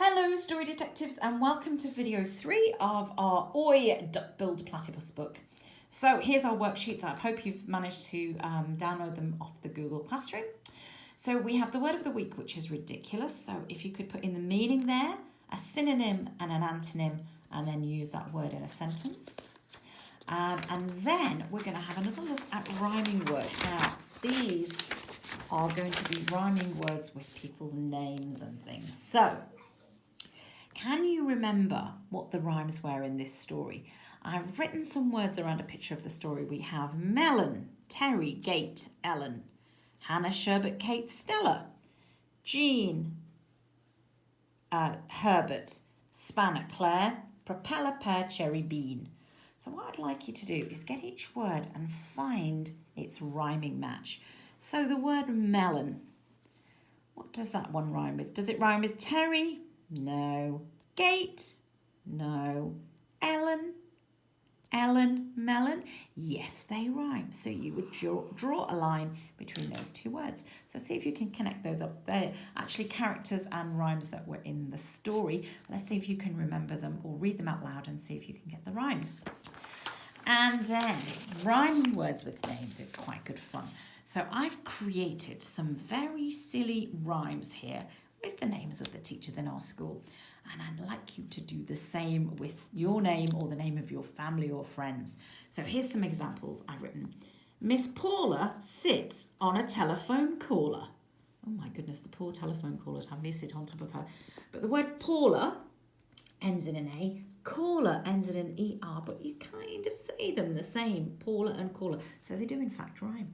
Hello Story Detectives and welcome to video 3 of our Oi Duck Build Platypus book. So here's our worksheets. I hope you've managed to download them off the Google Classroom. So we have the word of the week, which is ridiculous. So if you could put in the meaning there, a synonym and an antonym, and then use that word in a sentence. And then we're going to have another look at rhyming words. Now these are going to be rhyming words with people's names and things. So can you remember what the rhymes were in this story? I've written some words around a picture of the story. We have melon, Terry, gate, Ellen, Hannah, sherbet, Kate, Stella, Jean, Herbert, spanner, Claire, propeller, pear, cherry, bean. So what I'd like you to do is get each word and find its rhyming match. So the word melon, what does that one rhyme with? Does it rhyme with Terry? No. Gate? No. Ellen? Melon? Yes, they rhyme. So you would draw a line between those two words. So see if you can connect those up. They're actually characters and rhymes that were in the story. Let's see if you can remember them or read them out loud and see if you can get the rhymes. And then rhyming words with names is quite good fun. So I've created some very silly rhymes here with the names of the teachers in our school. And I'd like you to do the same with your name or the name of your family or friends. So here's some examples I've written. Miss Paula sits on a telephone caller. Oh my goodness, the poor telephone caller having me sit on top of her. But the word Paula ends in an A, caller ends in an ER, but you kind of say them the same, Paula and caller. So they do in fact rhyme.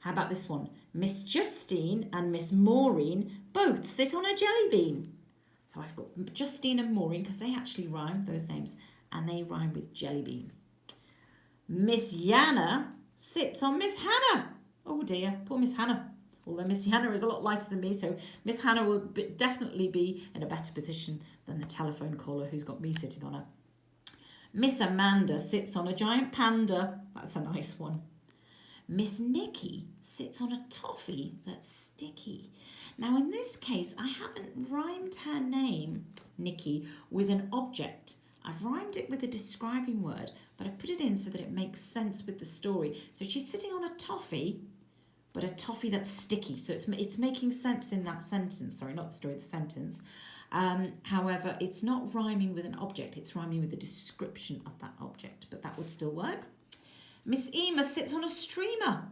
How about this one? Miss Justine and Miss Maureen both sit on a jelly bean. So I've got Justine and Maureen because they actually rhyme, those names, and they rhyme with jelly bean. Miss Yana sits on Miss Hannah. Oh dear, poor Miss Hannah. Although Miss Hannah is a lot lighter than me, so Miss Hannah will definitely be in a better position than the telephone caller who's got me sitting on her. Miss Amanda sits on a giant panda. That's a nice one. Miss Nikki sits on a toffee that's sticky. Now in this case, I haven't rhymed her name, Nikki, with an object. I've rhymed it with a describing word, but I've put it in so that it makes sense with the story. So she's sitting on a toffee, but a toffee that's sticky. So it's making sense in that sentence. Sorry, not the story, the sentence. However, it's not rhyming with an object. It's rhyming with a description of that object, but that would still work. Miss Ema sits on a streamer.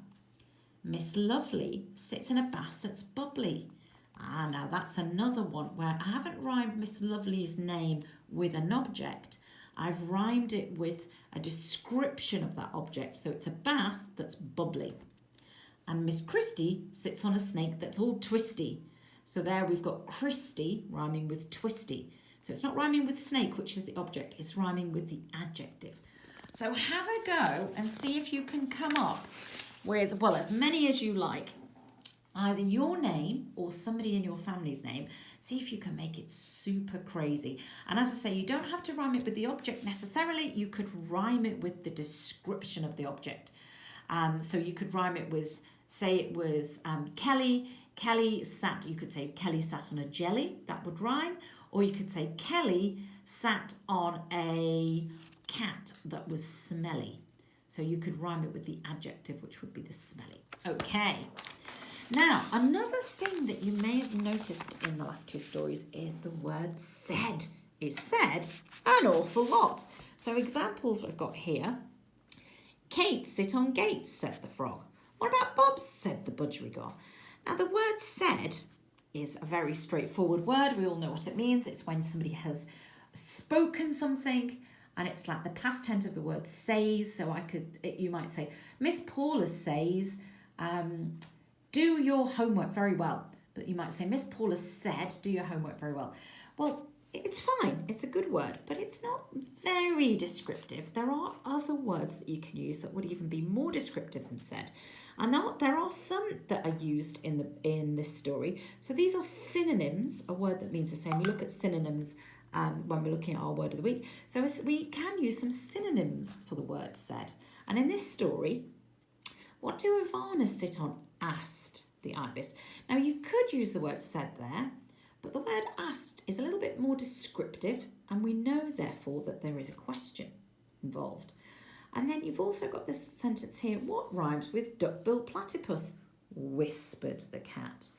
Miss Lovely sits in a bath that's bubbly. Now that's another one where I haven't rhymed Miss Lovely's name with an object. I've rhymed it with a description of that object. So it's a bath that's bubbly. And Miss Christie sits on a snake that's all twisty. So there we've got Christie rhyming with twisty. So it's not rhyming with snake, which is the object. It's rhyming with the adjective. So have a go and see if you can come up with, well, as many as you like, either your name or somebody in your family's name. See if you can make it super crazy. And as I say, you don't have to rhyme it with the object necessarily. You could rhyme it with the description of the object. So you could rhyme it with, say it was Kelly. Kelly sat, you could say Kelly sat on a jelly. That would rhyme. Or you could say Kelly sat on a cat that was smelly. So you could rhyme it with the adjective, which would be the smelly. Okay. Now, another thing that you may have noticed in the last two stories is the word said. It said an awful lot. So examples we've got here. Kate sit on gates, said the frog. What about Bob, said the budgerigar. Now the word said is a very straightforward word. We all know what it means. It's when somebody has spoken something. And it's like the past tense of the word says. So you might say, Miss Paula says, do your homework very well. But you might say, Miss Paula said, do your homework very well. Well, it's fine. It's a good word, but it's not very descriptive. There are other words that you can use that would even be more descriptive than said. And there are some that are used in this story. So these are synonyms, a word that means the same. We look at synonyms when we're looking at our word of the week. So we can use some synonyms for the word said. And in this story, what do Ivana sit on? Asked the ibis. Now you could use the word said there, but the word asked is a little bit more descriptive, and we know therefore that there is a question involved. And then you've also got this sentence here, what rhymes with duck-billed platypus? Whispered the cat.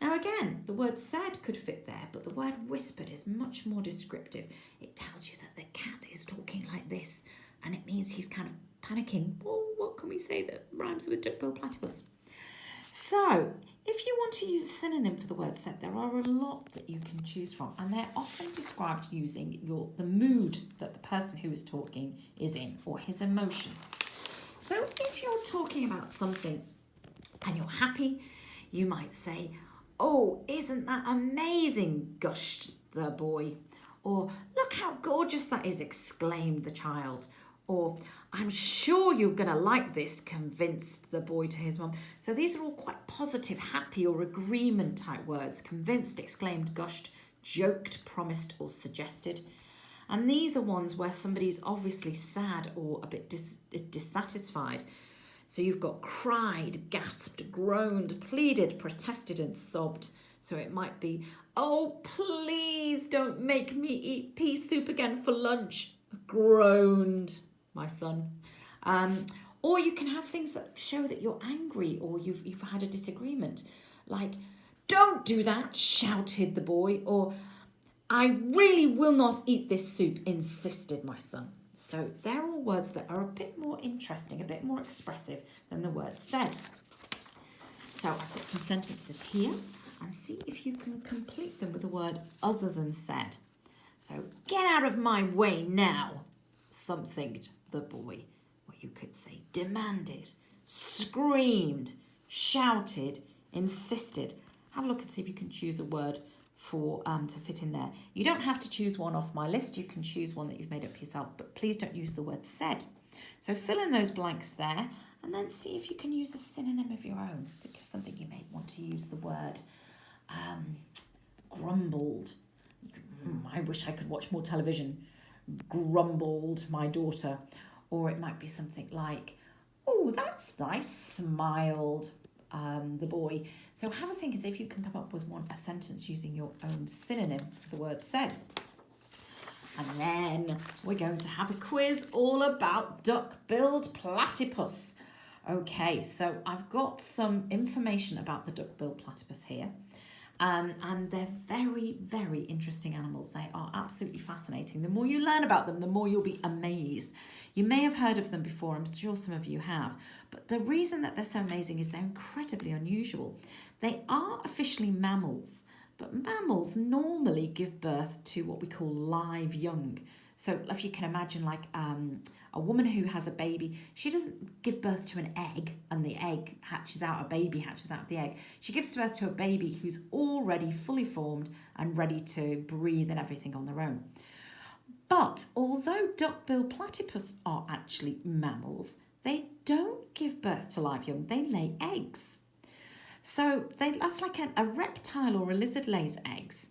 Now again, the word said could fit there, but the word whispered is much more descriptive. It tells you that the cat is talking like this, and it means he's kind of panicking. Well, what can we say that rhymes with duck-billed platypus? So, if you want to use a synonym for the word said, there are a lot that you can choose from, and they're often described using the mood that the person who is talking is in, or his emotion. So, if you're talking about something and you're happy, you might say, "Oh, isn't that amazing?" gushed the boy. Or, "Look how gorgeous that is," exclaimed the child. Or, "I'm sure you're going to like this," convinced the boy to his mum. So these are all quite positive, happy or agreement type words. Convinced, exclaimed, gushed, joked, promised or suggested. And these are ones where somebody's obviously sad or a bit dissatisfied. So you've got cried, gasped, groaned, pleaded, protested and sobbed. So it might be, "Oh, please don't make me eat pea soup again for lunch," groaned my son. Or you can have things that show that you're angry or you've had a disagreement. Like, "Don't do that," shouted the boy. Or, "I really will not eat this soup," insisted my son. So they're all words that are a bit more interesting, a bit more expressive than the word said. So I've got some sentences here, and see if you can complete them with a word other than said. So, "Get out of my way now," somethinged the boy. Or you could say demanded, screamed, shouted, insisted. Have a look and see if you can choose a word for to fit in there. You don't have to choose one off my list. You can choose one that you've made up yourself, but please don't use the word said. So fill in those blanks there, and then see if you can use a synonym of your own. Think of something you may want to use the word grumbled. "I wish I could watch more television," grumbled my daughter. Or it might be something like, "Oh, that's nice," smiled the boy. So have a think and see if you can come up with a sentence using your own synonym for the word said. And then we're going to have a quiz all about duck-billed platypus. Okay, so I've got some information about the duck-billed platypus here. And they're very, very interesting animals. They are absolutely fascinating. The more you learn about them, the more you'll be amazed. You may have heard of them before, I'm sure some of you have, but the reason that they're so amazing is they're incredibly unusual. They are officially mammals, but mammals normally give birth to what we call live young. So if you can imagine like a woman who has a baby, she doesn't give birth to an egg and the egg hatches out, a baby hatches out of the egg. She gives birth to a baby who's already fully formed and ready to breathe and everything on their own. But although duck-billed platypus are actually mammals, they don't give birth to live young, they lay eggs. So that's like a reptile or a lizard lays eggs.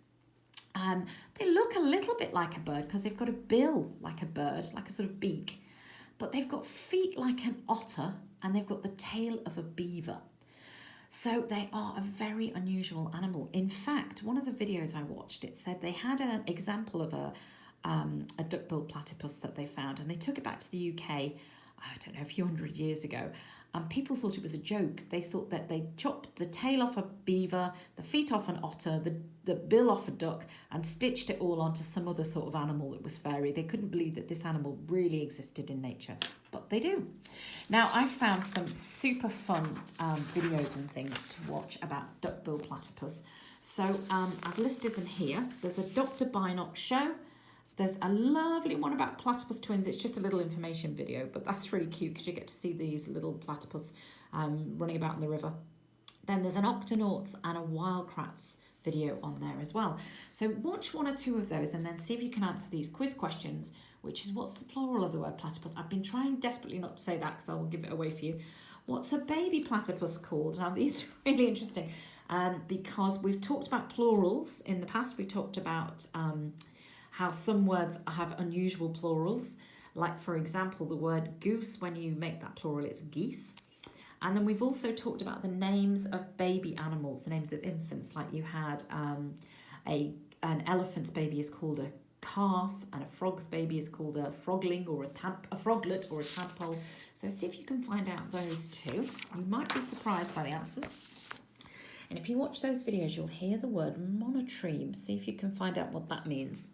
They look a little bit like a bird because they've got a bill like a bird, like a sort of beak, but they've got feet like an otter and they've got the tail of a beaver. So they are a very unusual animal. In fact, one of the videos I watched, it said they had an example of a duck-billed platypus that they found, and they took it back to the UK, I don't know, a few hundred years ago, and people thought it was a joke. They thought that they chopped the tail off a beaver, the feet off an otter, the bill off a duck, and stitched it all onto some other sort of animal that was fairy. They couldn't believe that this animal really existed in nature, but they do. Now, I've found some super fun videos and things to watch about duck-billed platypus. So I've listed them here. There's a Dr. Bynock show. There's a lovely one about platypus twins. It's just a little information video, but that's really cute because you get to see these little platypus running about in the river. Then there's an Octonauts and a Wildcrats video on there as well. So watch one or two of those and then see if you can answer these quiz questions, which is, what's the plural of the word platypus? I've been trying desperately not to say that because I will give it away for you. What's a baby platypus called? Now, these are really interesting because we've talked about plurals in the past. We talked about how some words have unusual plurals, like, for example, the word goose. When you make that plural, it's geese. And then we've also talked about the names of baby animals, the names of infants, like you had an elephant's baby is called a calf, and a frog's baby is called a frogling or a froglet or a tadpole. So see if you can find out those two. You might be surprised by the answers. And if you watch those videos, you'll hear the word monotreme. See if you can find out what that means.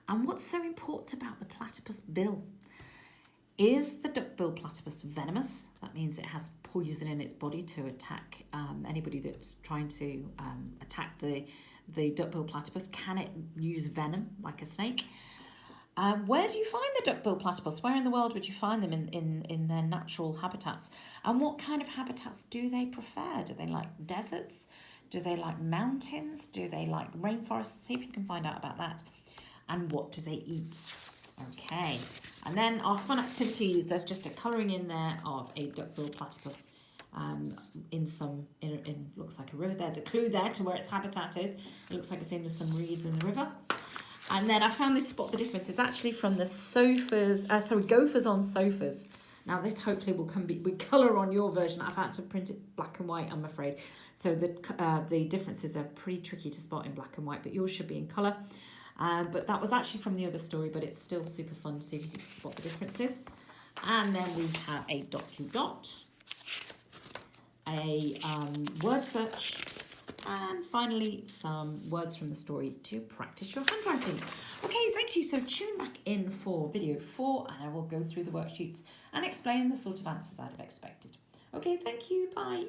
And what's so important about the platypus bill? Is the duckbill platypus venomous? That means it has poison in its body to attack anybody that's trying to attack the duckbill platypus. Can it use venom like a snake? Where do you find the duckbill platypus? Where in the world would you find them in their natural habitats? And what kind of habitats do they prefer? Do they like deserts? Do they like mountains? Do they like rainforests? See if you can find out about that. And what do they eat? Okay, and then our fun activities. There's just a colouring in there of a duckbill platypus in looks like a river. There's a clue there to where its habitat is. It looks like it's in with some reeds in the river. And then I found this spot the difference. It's actually from the gophers on sofas. Now this hopefully will come with colour on your version. I've had to print it black and white, I'm afraid. So the differences are pretty tricky to spot in black and white, but yours should be in colour. But that was actually from the other story, but it's still super fun to see if you can spot the differences. And then we have a dot-to-dot, a word search, and finally some words from the story to practice your handwriting. Okay, thank you. So tune back in for video 4, and I will go through the worksheets and explain the sort of answers I'd have expected. Okay, thank you. Bye.